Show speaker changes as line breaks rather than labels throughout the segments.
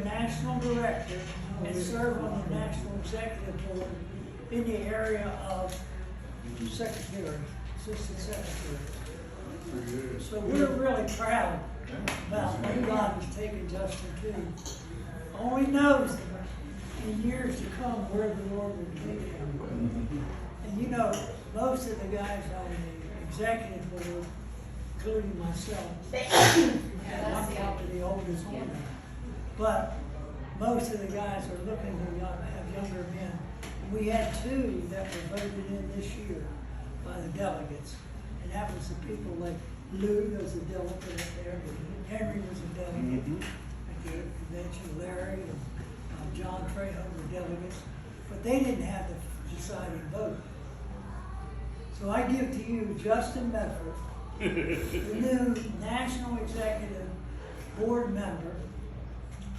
national director and serve on the national executive board in the area of secretary, assistant secretary. So we're really proud about what God has taken Justin to. Only knows in years to come where the Lord will take him. And you know, most of the guys on the executive board, including myself, and I'm probably the oldest one, but most of the guys are looking to have younger men. We had 2 that were voted in this year by the delegates, and that was the people like Lou was a delegate up there, Henry was a delegate at the convention, Larry and John Trejo were delegates, but they didn't have the deciding vote. So I give to you Justin Mefford, the new National Executive Board member,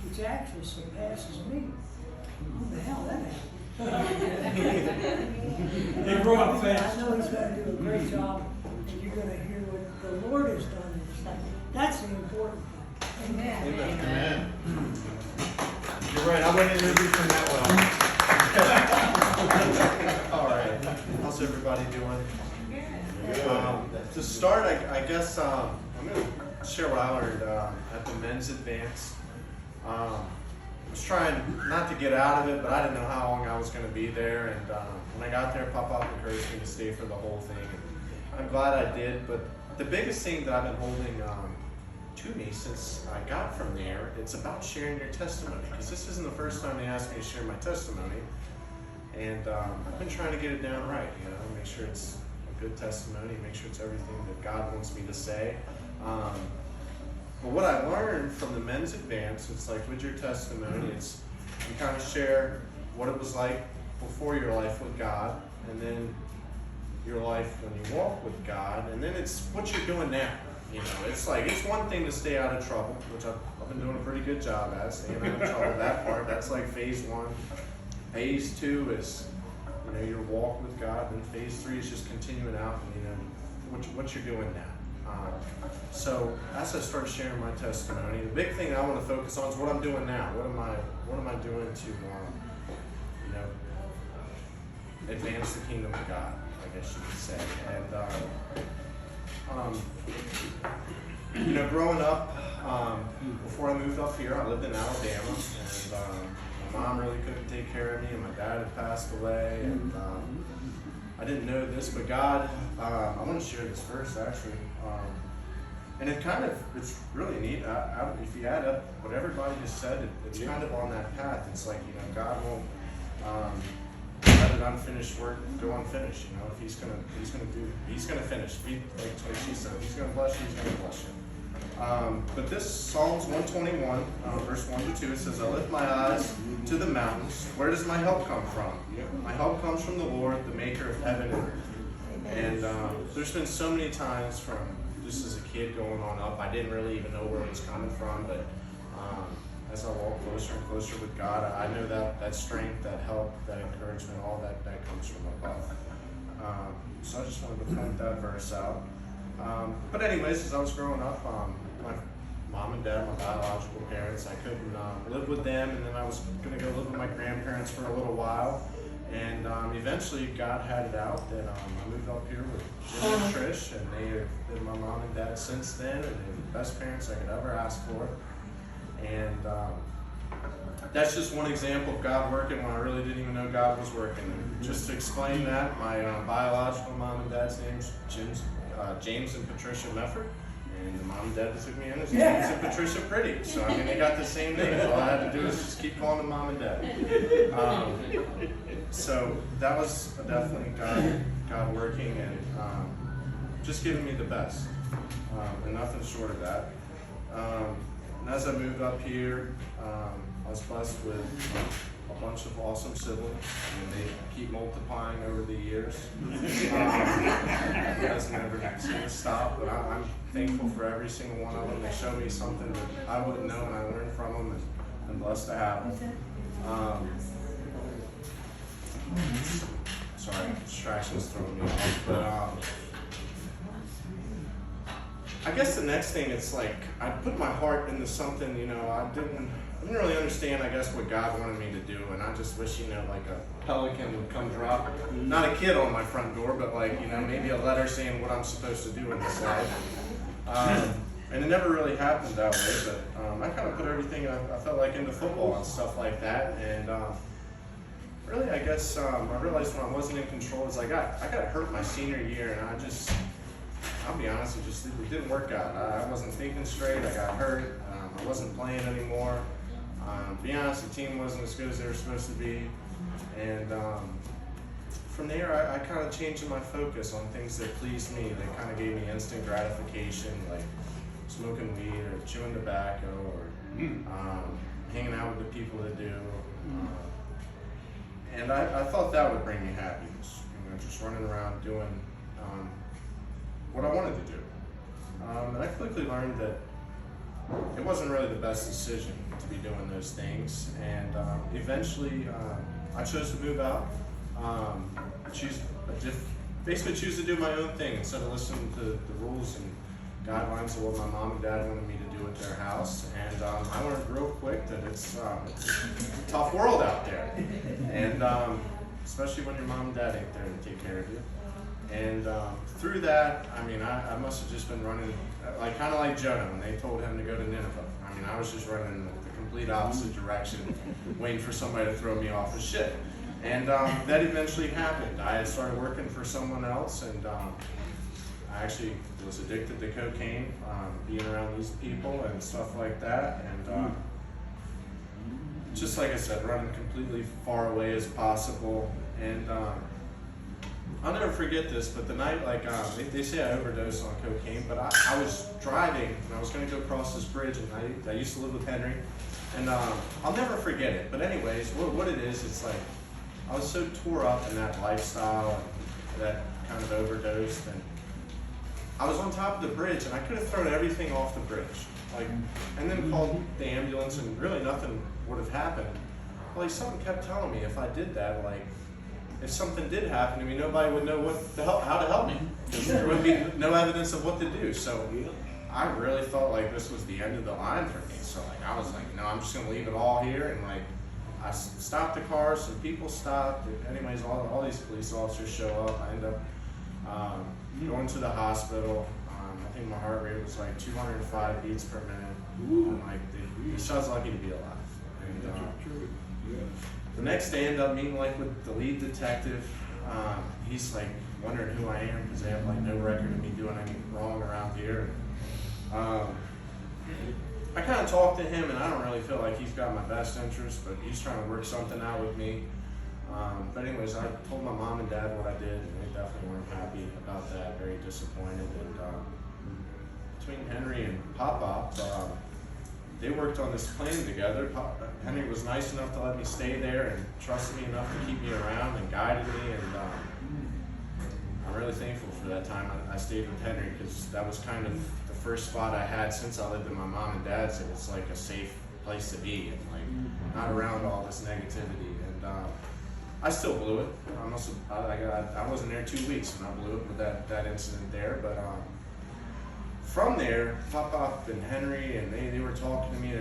which actually surpasses me. Who the hell that happened?
He grew up
I
fast.
know he's going to do a great job, and you're going to hear what the Lord has done in his life. That's the important thing. Amen.
Amen. You're right, I went in everything that well. All right, how's everybody doing? To start, I guess I'm going to share what I learned at the men's advance. I was trying not to get out of it, but I didn't know how long I was going to be there. And when I got there, Papa encouraged me to stay for the whole thing. And I'm glad I did. But the biggest thing that I've been holding to me since I got from there, it's about sharing your testimony. Because this isn't the first time they asked me to share my testimony. And I've been trying to get it down right, you know, make sure it's a good testimony, make sure it's everything that God wants me to say. But what I learned from the men's advance, it's like with your testimony, it's you kind of share what it was like before your life with God, and then your life when you walk with God, and then it's what you're doing now. You know, it's like, it's one thing to stay out of trouble, which I've been doing a pretty good job at, staying out of trouble, that part, that's like phase 1. Phase 2 is, you know, your walk with God, and phase 3 is just continuing out, and, you know, what you're doing now. So as I start sharing my testimony, the big thing I want to focus on is what I'm doing now. What am I doing to, you know, advance the kingdom of God, I guess you could say. And you know, growing up, before I moved up here, I lived in Alabama, and my mom really couldn't take care of me, and my dad had passed away, and I didn't know this, but God, I want to share this verse actually, and it's really neat. If you add up what everybody has said, it's kind of on that path. It's like, you know, God won't let an unfinished work go unfinished. You know, if He's gonna finish. Like she said, He's gonna bless you. He's gonna bless you. But this Psalms 121, verse 1 to 2, it says, "I lift my eyes to the mountains. Where does my help come from? My help comes from the Lord, the maker of heaven and earth." And there's been so many times from just as a kid going on up, I didn't really even know where it was coming from, but as I walk closer and closer with God, I know that strength, that help, that encouragement, all that comes from above. So I just wanted to point that verse out. But anyways, as I was growing up, my mom and dad, my biological parents, I couldn't live with them, and then I was going to go live with my grandparents for a little while. And eventually God had it out that I moved up here with Jim and Trish, and they have been my mom and dad since then, and they're the best parents I could ever ask for. And that's just one example of God working when I really didn't even know God was working. And just to explain that, my biological mom and dad's names James and Patricia Mefford, and the mom and dad that took me in is James and Patricia Pretty. So I mean, they got the same name. All I had to do is just keep calling them mom and dad. So that was definitely God working and just giving me the best, and nothing short of that. And as I moved up here, I was blessed with a bunch of awesome siblings, and they keep multiplying over the years. It doesn't ever seem to stop, but I'm thankful for every single one of them. They show me something that I wouldn't know, and I learned from them, and I'm blessed to have them. Sorry, distractions throwing me off, but I I guess the next thing, it's like I put my heart into something, I didn't really understand, I guess, what God wanted me to do, and I just wish, like a pelican would come drop, not a kid on my front door, but like, maybe a letter saying what I'm supposed to do in this life. And it never really happened that way, but I kind of put everything I felt like into football and stuff like that, and really, I guess I realized when I wasn't in control is I got hurt my senior year, and I'll be honest, it didn't work out. I wasn't thinking straight. I got hurt. I wasn't playing anymore. To be honest, the team wasn't as good as they were supposed to be. And from there, I kind of changed my focus on things that pleased me. That kind of gave me instant gratification, like smoking weed or chewing tobacco or hanging out with the people that do. And I thought that would bring me happiness. Just running around doing what I wanted to do. And I quickly learned that it wasn't really the best decision to be doing those things. And eventually, I chose to move out. Basically choose to do my own thing instead of listening to the rules and guidelines of what my mom and dad wanted me to do at their house. And I learned real quick that it's a tough world out there. And especially when your mom and dad ain't there to take care of you. And through that, I must have just been running, kind of like Jonah when they told him to go to Nineveh. I was just running the complete opposite direction, waiting for somebody to throw me off the ship. And that eventually happened. I had started working for someone else, and I actually was addicted to cocaine, being around these people and stuff like that. And just like I said, running completely far away as possible. And I'll never forget this, but the night, they say I overdosed on cocaine, but I was driving and I was going to go across this bridge, and I used to live with Henry, and I'll never forget it. But anyways, what it is, it's like I was so tore up in that lifestyle and that kind of overdose, and I was on top of the bridge, and I could have thrown everything off the bridge, and then called the ambulance, and really nothing would have happened. Something kept telling me if I did that, if something did happen to me, nobody would know how to help me. There would be no evidence of what to do. So I really felt like this was the end of the line for me. So I was like, no, I'm just gonna leave it all here. And I stopped the car, some people stopped. Anyways, all these police officers show up. I end up going to the hospital. I think my heart rate was 205 beats per minute. I was lucky to be alive. And, the next day, I ended up meeting with the lead detective. He's wondering who I am because they have no record of me doing anything wrong around here. I kind of talked to him, and I don't really feel like he's got my best interest, but he's trying to work something out with me. But anyways, I told my mom and dad what I did, and they definitely weren't happy about that. Very disappointed. And between Henry and Pop, they worked on this plan together. Henry was nice enough to let me stay there and trusted me enough to keep me around and guided me, and I'm really thankful for that time I stayed with Henry, because that was kind of the first spot I had since I lived with my mom and dad's. It was a safe place to be, and not around all this negativity. And I still blew it. I wasn't there 2 weeks when I blew it with that incident there, but from there, Pop and Henry, and they were talking to me.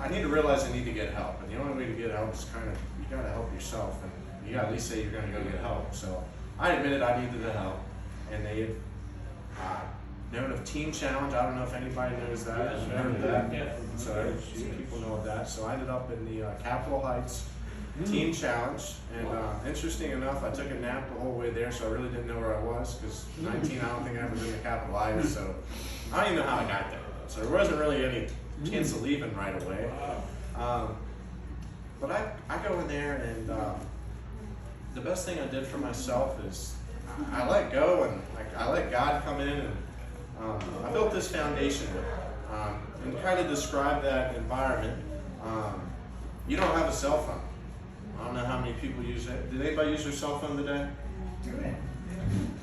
I need to realize I need to get help, and the only way to get help is you gotta help yourself, and you gotta at least say you're gonna go get help. So I admitted I needed the help, and they had known of Team Challenge. I don't know if anybody knows that. I've heard of that.
Yeah.
So some people know of that. So I ended up in the Capitol Heights Team Challenge, and interesting enough, I took a nap the whole way there, so I really didn't know where I was, because 19, I don't think I ever been to Capitol Heights, so I don't even know how I got there. So there wasn't really any chance of leaving right away. But I go in there, and the best thing I did for myself is I let go, and I let God come in, and I built this foundation with it. And kind of describe that environment. You don't have a cell phone. I don't know how many people use it. Did anybody use their cell phone today?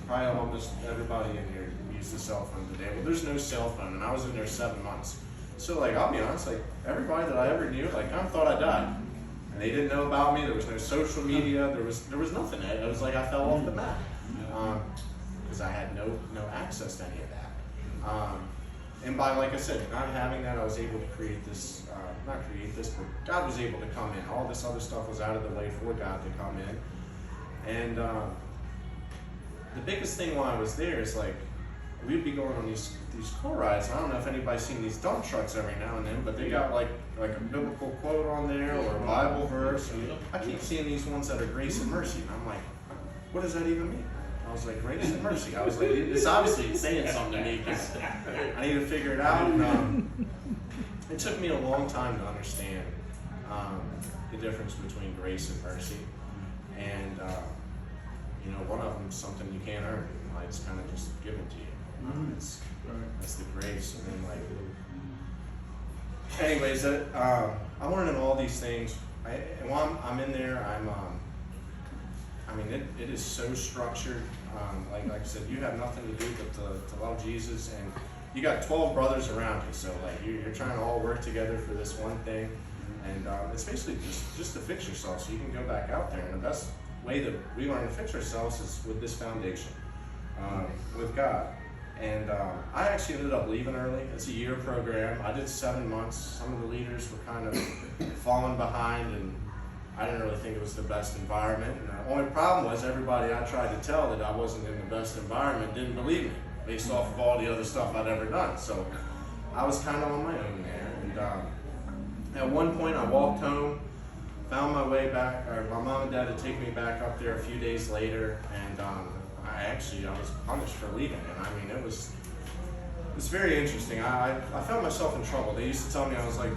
Probably almost everybody in here used a cell phone today. Well, there's no cell phone, and I was in there 7 months. So I'll be honest, everybody that I ever knew, kind of thought I died. And they didn't know about me. There was no social media. There was nothing. It was I fell off the map. Because I had no access to any of that. And by, like I said, not having that, I was able to create this, not create this, but God was able to come in. All this other stuff was out of the way for God to come in. And the biggest thing while I was there is like, we'd be going on these car rides. I don't know if anybody's seen these dump trucks every now and then, but they got like a biblical quote on there or a Bible verse. And I keep seeing these ones that are grace and mercy. And I'm like, what does that even mean? I was like, grace and mercy. I was like, it's obviously saying something to me because I need to figure it out. It took me a long time to understand the difference between grace and mercy. And, you know, one of them is something you can't earn. It's kind of just given to you. That's the grace. And then, like, anyways, I'm learning all these things. And while I'm in there, I mean, it is so structured. Like I said, you have nothing to do but to love Jesus, and you got 12 brothers around you. So like you're trying to all work together for this one thing, and it's basically just to fix yourself so you can go back out there. And the best way that we learn to fix ourselves is with this foundation, with God. And I actually ended up leaving early. It's a year program. I did 7 months. Some of the leaders were kind of falling behind, and I didn't really think it was the best environment. And the only problem was everybody I tried to tell that I wasn't in the best environment didn't believe me based off of all the other stuff I'd ever done. So I was kind of on my own there. And at one point I walked home, found my way back, or my mom and dad had taken me back up there a few days later, and I was punished for leaving. And I mean, it was very interesting. I found myself in trouble. They used to tell me I was like,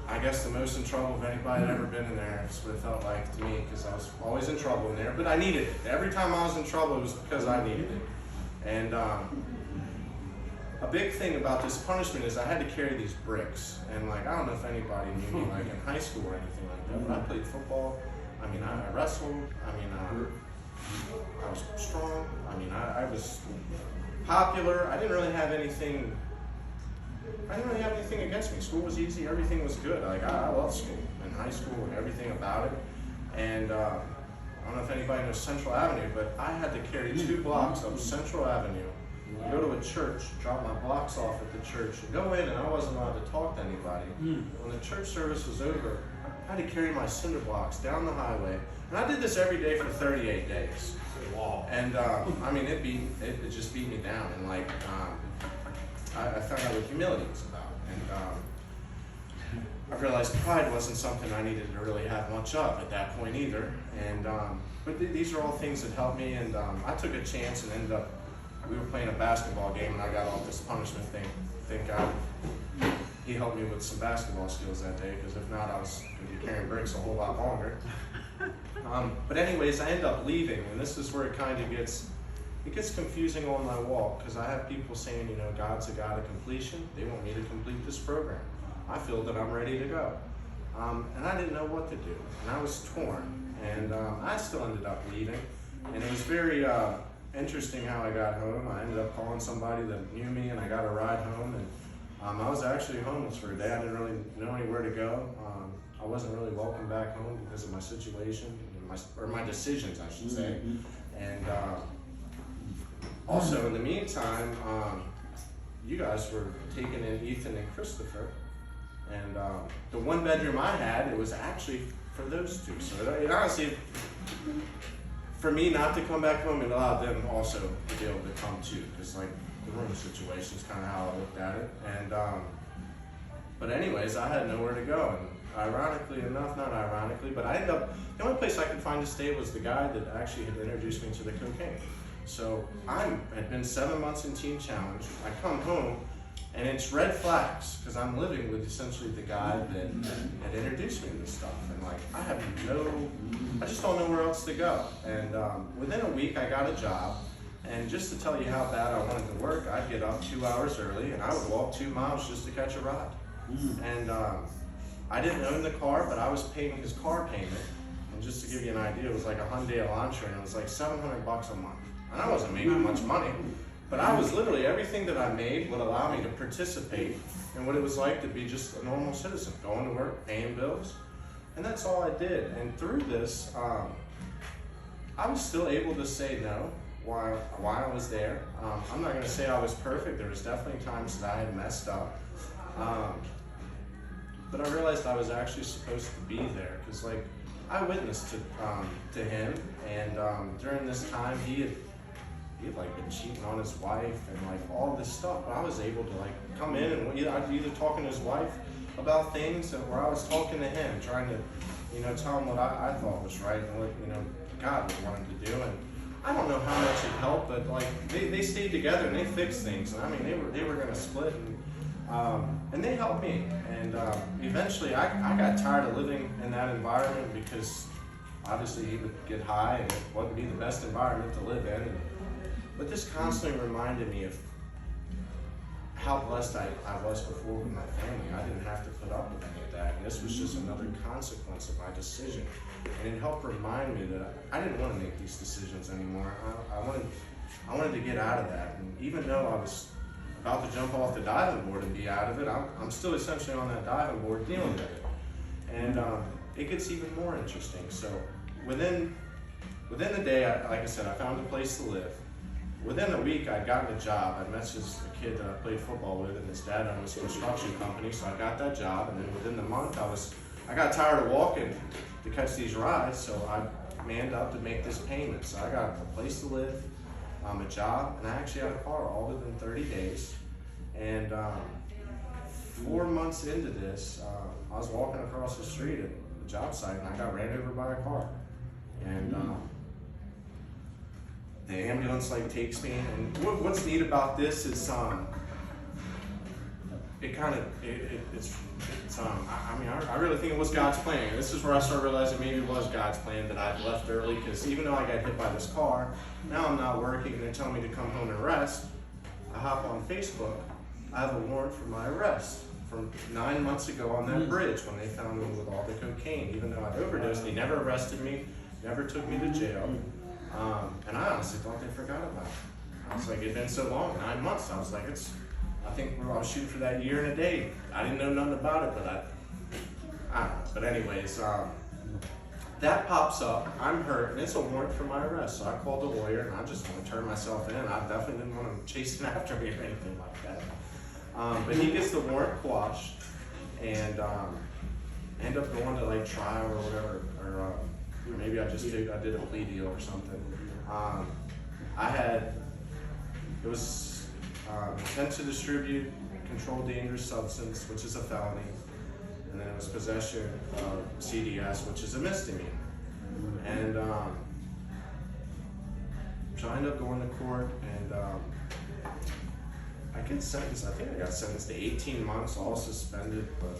I guess the most in trouble of anybody had ever been in there. That's what it felt like to me, because I was always in trouble in there, but I needed it. Every time I was in trouble, it was because I needed it. And a big thing about this punishment is I had to carry these bricks. And like, I don't know if anybody knew me like in high school or anything like that, but I played football. I mean, I wrestled. I mean, I was strong. I mean, I was popular. I didn't really have anything against me. School was easy, everything was good. Like, I loved school in high school and everything about it. And I don't know if anybody knows Central Avenue, but I had to carry 2 blocks of Central Avenue, go to a church, drop my blocks off at the church, and go in, and I wasn't allowed to talk to anybody. When the church service was over, I had to carry my cinder blocks down the highway. And I did this every day for 38 days. Wow. And I mean, it just beat me down. And like, I found out what humility was about. And I realized pride wasn't something I needed to really have much of at that point either. And but these are all things that helped me. And I took a chance and ended up, we were playing a basketball game, and I got off this punishment thing. Thank God he helped me with some basketball skills that day, because if not, I was going to be carrying bricks a whole lot longer. But anyways, I ended up leaving, and this is where it kind of gets confusing on my walk, because I have people saying, you know, God's a God of completion. They want me to complete this program. I feel that I'm ready to go. And I didn't know what to do, and I was torn. And I still ended up leaving, and it was very interesting how I got home. I ended up calling somebody that knew me, and I got a ride home. And I was actually homeless for a day. I didn't really know anywhere to go. I wasn't really welcome back home because of my situation, or my decisions, I should say. And also, in the meantime, you guys were taking in Ethan and Christopher. And the 1 bedroom I had, it was actually for those 2. So it honestly, for me not to come back home, it allowed them also to be able to come too, because like the room situation is kind of how I looked at it. And but anyways, I had nowhere to go, and ironically enough, not ironically, but I ended up, the only place I could find to stay was the guy that actually had introduced me to the cocaine. So I had been 7 months in Teen Challenge. I come home, and it's red flags, because I'm living with essentially the guy that had introduced me to this stuff. And like, I just don't know where else to go. And within a week, I got a job. And just to tell you how bad I wanted to work, I'd get up 2 hours early, and I would walk 2 miles just to catch a ride. And I didn't own the car, but I was paying his car payment. And just to give you an idea, it was like a Hyundai Elantra, and it was like $700 a month. And I wasn't making much money, but I was literally, everything that I made would allow me to participate in what it was like to be just a normal citizen, going to work, paying bills. And that's all I did. And through this, I was still able to say no. while I was there. I'm not going to say I was perfect. There was definitely times that I had messed up. But I realized I was actually supposed to be there because, like, I witnessed to him, and during this time he had like been cheating on his wife and like all this stuff. But I was able to like come in and I'd be either talking to his wife about things where I was talking to him, trying to, you know, tell him what I thought was right and what, you know, God was wanting to do. And I don't know how much it helped, but like they stayed together and they fixed things. And I mean, they were gonna split, and they helped me. And eventually I got tired of living in that environment because obviously he would get high and it wouldn't be the best environment to live in. But this constantly reminded me of how blessed I was before with my family. I didn't have to put up with any of that. And this was just another consequence of my decision. And it helped remind me that I didn't want to make these decisions anymore. I wanted to get out of that. And even though I was about to jump off the diving board and be out of it, I'm still essentially on that diving board dealing with it. And it gets even more interesting. So within the day, like I said, I found a place to live. Within a week, I'd gotten a job. I met a kid that I played football with, and his dad owned a construction company, so I got that job. And then within the month, I got tired of walking to catch these rides, so I manned up to make this payment. So I got a place to live, a job, and I actually had a car all within 30 days. And 4 months into this, I was walking across the street at the job site, and I got ran over by a car. And the ambulance like takes me, and what's neat about this is I really think it was God's plan. And this is where I started realizing maybe it was God's plan that I'd left early, because even though I got hit by this car, now I'm not working and they're telling me to come home and rest. I hop on Facebook, I have a warrant for my arrest from 9 months ago on that bridge when they found me with all the cocaine. Even though I'd overdosed, they never arrested me, never took me to jail. And I honestly thought they forgot about it. I was like, it'd been so long, 9 months. I was like, I think I was shooting for that year and a day. I didn't know nothing about it, but I don't know. But anyways, that pops up. I'm hurt, and it's a warrant for my arrest. So I called the lawyer, and I just want to turn myself in. I definitely didn't want him chasing after me or anything like that. But he gets the warrant quashed, and end up going to like trial or whatever, or maybe I did a plea deal or something. It was intent to distribute controlled dangerous substance, which is a felony, and then it was possession of CDS, which is a misdemeanor. And so I ended up going to court, and I get sentenced. I think I got sentenced to 18 months, all suspended, but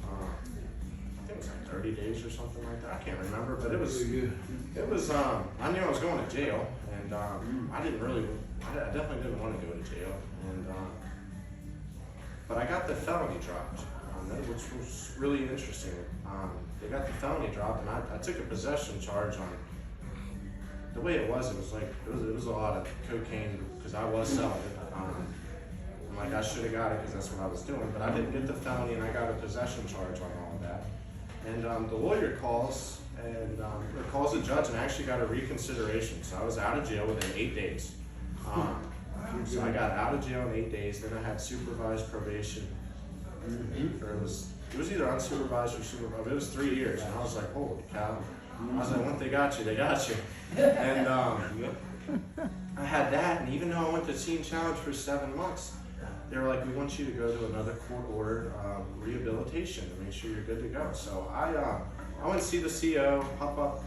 I think it was like 30 days or something like that. I can't remember, but it was. I knew I was going to jail, and I definitely didn't want to go to jail, and but I got the felony dropped, which was really interesting. They got the felony dropped, and I took a possession charge on. The way it was a lot of cocaine because I was selling it. I'm like, I should have got it because that's what I was doing, but I didn't get the felony, and I got a possession charge on all of that. And the lawyer calls the judge, and I actually got a reconsideration. So I was out of jail within 8 days. So I got out of jail in 8 days. Then I had supervised probation. Or it was either unsupervised or supervised. It was 3 years, and I was like, holy cow! I was like, once they got you, they got you. And I had that, and even though I went to teen challenge for 7 months, they were like, we want you to go to another court-ordered rehabilitation to make sure you're good to go. So I went to see the CO,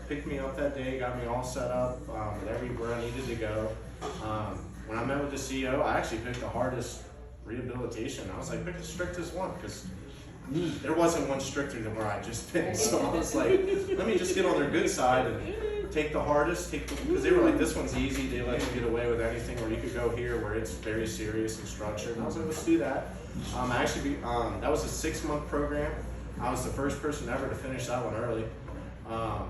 picked me up that day, got me all set up with everywhere I needed to go. When I met with the CO, I actually picked the hardest rehabilitation. I was like, pick the strictest one, because there wasn't one stricter than where I just been. So I was like, let me just get on their good side and take the hardest, because they were like, this one's easy, they let you get away with anything, or you could go here where it's very serious and structured. And I was like, let's do that. That was a 6-month program. I was the first person ever to finish that one early. I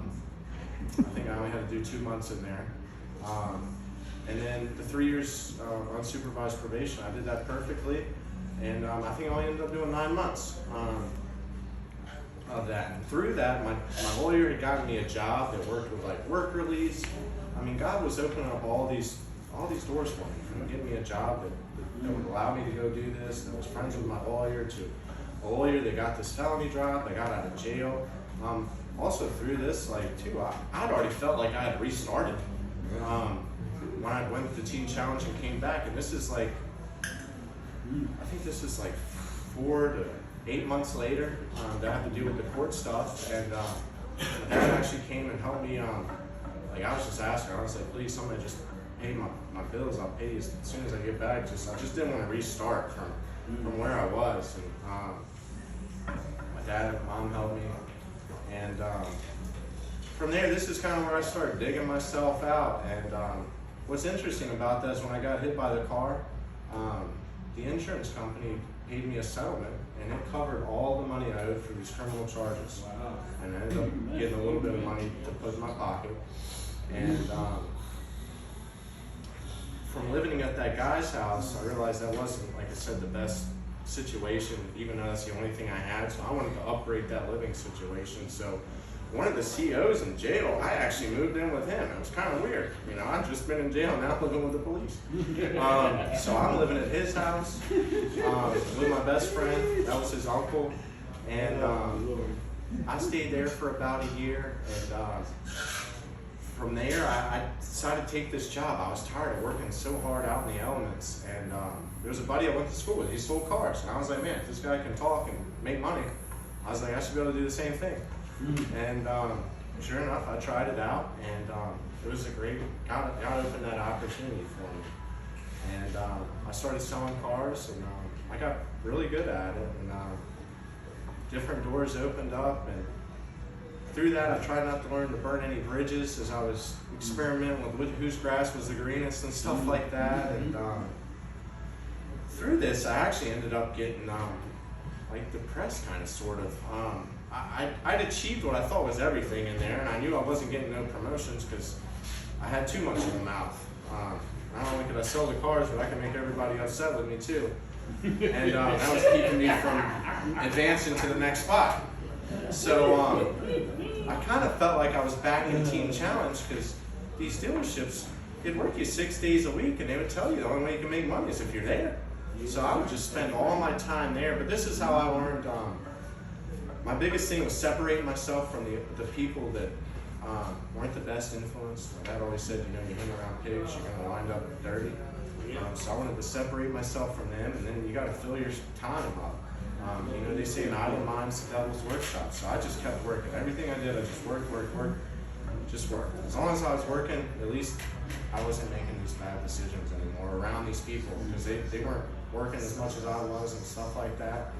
think I only had to do 2 months in there. And then the 3 years unsupervised probation, I did that perfectly. And I think I only ended up doing 9 months of that. And through that, my lawyer had gotten me a job that worked with like work release. I mean, God was opening up all these all these doors for me, get me a job that would allow me to go do this. I was friends with my lawyer, to a lawyer that got this felony drop. I got out of jail. Also through this, like too, I'd already felt like I had restarted when I went to the Teen Challenge and came back. And this is like, I think this is like 4 to 8 months later that I have to deal with the court stuff. And my dad actually came and helped me. Like I was just asking, I was like, please, somebody just pay my bills. I'll pay you as soon as I get back. I just didn't want to restart from where I was. And my dad and mom helped me. And from there, this is kind of where I started digging myself out. And what's interesting about that is when I got hit by the car, the insurance company paid me a settlement, and it covered all the money I owed for these criminal charges. Wow. And I ended up getting a little bit of money to put in my pocket. And from living at that guy's house, I realized that wasn't, like I said, the best situation, even though that's the only thing I had. So I wanted to upgrade that living situation. So one of the COs in jail, I actually moved in with him. It was kind of weird. You know, I've just been in jail now living with the police. So I'm living at his house with my best friend. That was his uncle. And I stayed there for about a year. And from there, I decided to take this job. I was tired of working so hard out in the elements. And there was a buddy I went to school with. He sold cars. And I was like, man, if this guy can talk and make money, I was like, I should be able to do the same thing. And sure enough, I tried it out, and it was a great, God opened that opportunity for me. And I started selling cars, and I got really good at it, and different doors opened up, and through that I tried not to learn to burn any bridges as I was experimenting with whose grass was the greenest and stuff like that. And through this, I actually ended up getting like depressed, kind of, sort of. I'd achieved what I thought was everything in there, and I knew I wasn't getting no promotions because I had too much in the mouth. Not only could I sell the cars, but I could make everybody upset with me too. And that was keeping me from advancing to the next spot. So I kind of felt like I was back in Teen Challenge because these dealerships, they'd work you 6 days a week, and they would tell you the only way you can make money is if you're there. So I would just spend all my time there. But this is how I learned. My biggest thing was separating myself from the people that weren't the best influence. My dad always said, you know, you hang around pigs, you're going to wind up dirty. So I wanted to separate myself from them, and then you got to fill your time up. You know, they say an idle mind's the devil's workshop. So I just kept working. Everything I did, I just worked, just worked. As long as I was working, at least I wasn't making these bad decisions anymore around these people, because they weren't working as much as I was and stuff like that.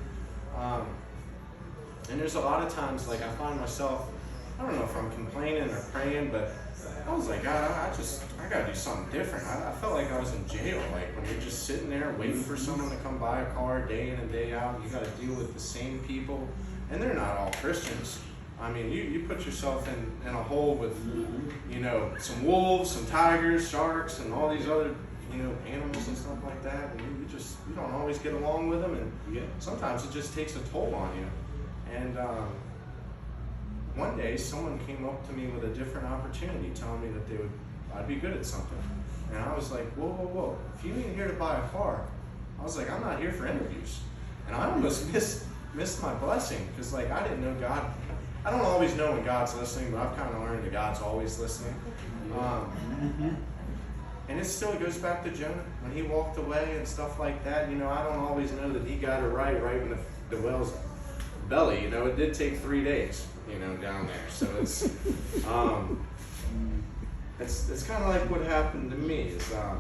And there's a lot of times, like, I find myself, I don't know if I'm complaining or praying, but I was like, God, I gotta do something different. I felt like I was in jail, like when you're just sitting there waiting for someone to come buy a car day in and day out. You gotta deal with the same people, and they're not all Christians. I mean, you put yourself in a hole with, you know, some wolves, some tigers, sharks, and all these other, you know, animals and stuff like that, and you don't always get along with them, and sometimes it just takes a toll on you. And one day, someone came up to me with a different opportunity, telling me that I'd be good at something. And I was like, whoa, if you ain't here to buy a car, I was like, I'm not here for interviews. And I almost missed my blessing, because, like, I didn't know God. I don't always know when God's listening, but I've kind of learned that God's always listening. And it still goes back to Jonah, when he walked away and stuff like that. You know, I don't always know that he got it right when the whale's belly, you know, it did take 3 days, you know, down there. So it's kind of like what happened to me. Is I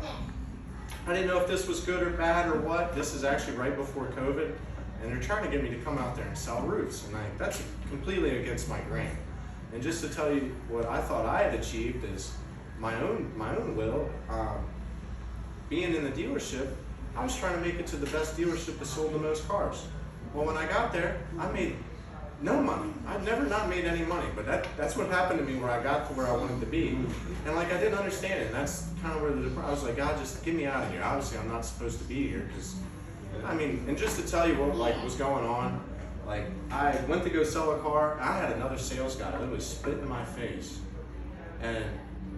didn't know if this was good or bad or what. This is actually right before COVID, and they're trying to get me to come out there and sell roofs, and that's completely against my grain. And just to tell you what I thought I had achieved is my own will. Being in the dealership, I was trying to make it to the best dealership that sold the most cars. Well, when I got there, I made no money. I'd never not made any money, but that's what happened to me, where I got to where I wanted to be. And, like, I didn't understand it. And that's kind of where I was like, God, just get me out of here. Obviously, I'm not supposed to be here, because, I mean, and just to tell you what, like, was going on, like, I went to go sell a car. I had another sales guy that was spit in my face. And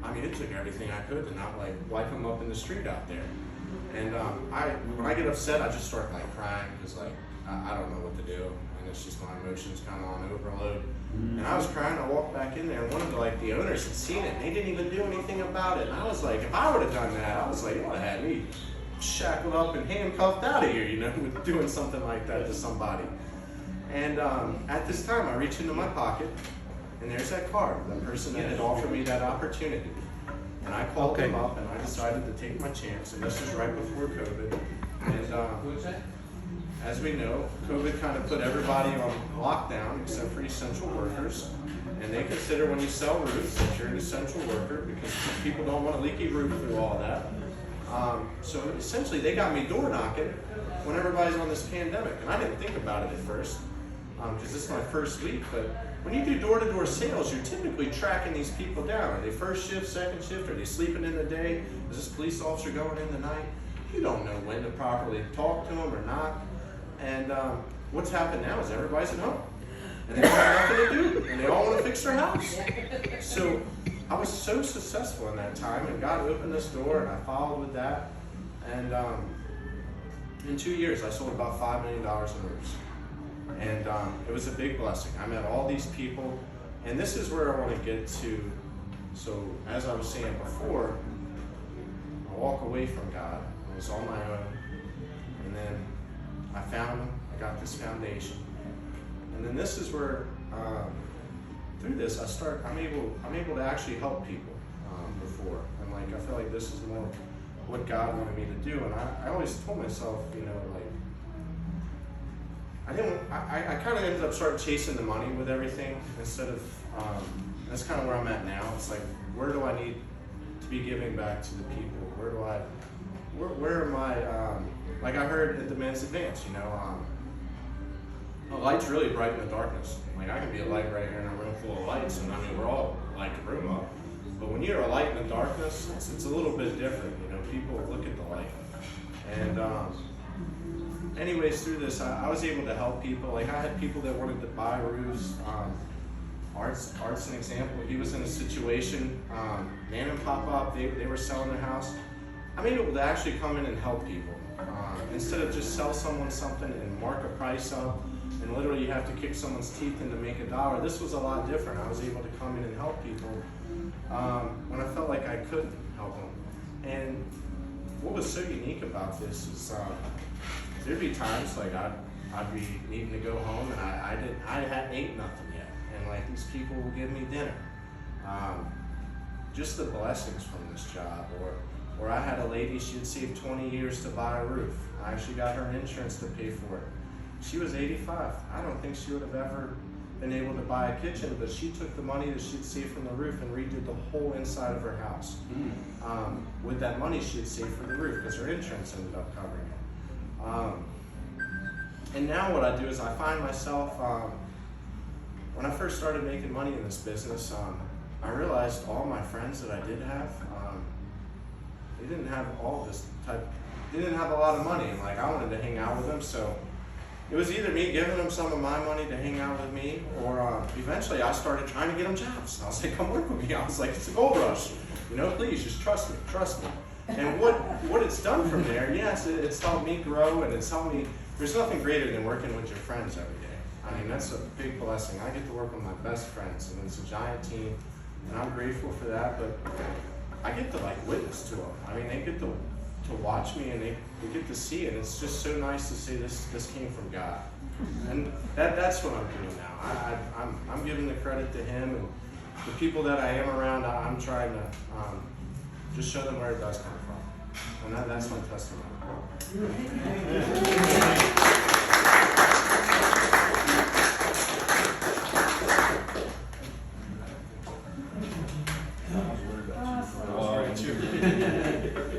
I mean, it took everything I could to not like wipe them up in the street out there. And when I get upset, I just start like crying because like I don't know what to do, and it's just my emotions kind of on overload. And I was crying. I walked back in there, and one of the owners had seen it, and they didn't even do anything about it. And I was like, if I would have done that, I was like, you would have had me shackled up and handcuffed out of here, you know, with doing something like that to somebody. And at this time, I reach into my pocket, and there's that card, that person that had offered me that opportunity. And I called them up, and I decided to take my chance, and this was right before COVID. And as we know, COVID kind of put everybody on lockdown except for essential workers. And they consider when you sell roofs that you're an essential worker because people don't want a leaky roof through all that. So essentially, they got me door knocking when everybody's on this pandemic. And I didn't think about it at first because this is my first week. But when you do door-to-door sales, you're typically tracking these people down. Are they first shift, second shift? Are they sleeping in the day? Is this police officer going in the night? You don't know when to properly talk to them or not. And what's happened now is everybody's at home. And they don't have nothing to do. And they all want to fix their house. So I was so successful in that time. And God opened this door and I followed with that. And in 2 years, I sold about $5 million in roofs. And it was a big blessing. I met all these people. And this is where I want to get to. So as I was saying before, I walk away from God. I was on my own. And then I found them. I got this foundation. And then this is where, through this, I'm able to actually help people before. And like, I feel like this is more what God wanted me to do. And I always told myself, you know, like, I kind of ended up starting chasing the money with everything instead of, that's kind of where I'm at now. It's like, where do I need to be giving back to the people? Where am I, like I heard at the men's advance, you know, a light's really bright in the darkness. Like I can be a light right here in a room full of lights, and I mean, we're all light the room up. But when you're a light in the darkness, it's a little bit different, you know, people look at the light. And anyways, through this, I was able to help people. Like I had people that wanted to buy roofs. Art's an example. He was in a situation, man and pop up, they were selling their house. I'm able to actually come in and help people. Instead of just sell someone something and mark a price up, and literally you have to kick someone's teeth in to make $1. This was a lot different. I was able to come in and help people when I felt like I couldn't help them. And what was so unique about this is there'd be times like I'd be needing to go home and I hadn't ate nothing yet, and like these people will give me dinner. Just the blessings from this job, or I had a lady, she had saved 20 years to buy a roof. I actually got her insurance to pay for it. She was 85. I don't think she would have ever been able to buy a kitchen, but she took the money that she'd saved from the roof and redid the whole inside of her house. With that money she had saved for the roof because her insurance ended up covering it. And now what I do is I find myself, when I first started making money in this business, I realized all my friends that I did have, they didn't have all this type, they didn't have a lot of money, and like I wanted to hang out with them, so it was either me giving them some of my money to hang out with me, or eventually I started trying to get them jobs. I was like, come work with me. I was like, it's a gold rush. You know, please, just trust me, trust me. And what it's done from there, yes, it's helped me grow, and it's helped me, there's nothing greater than working with your friends every day. I mean, that's a big blessing. I get to work with my best friends, and it's a giant team, and I'm grateful for that, but I get to like witness to them. I mean, they get to watch me, and they get to see it. It's just so nice to say this came from God, and that's what I'm doing now. I'm giving the credit to Him, and the people that I am around, I'm trying to just show them where it does come from, and that's my testimony.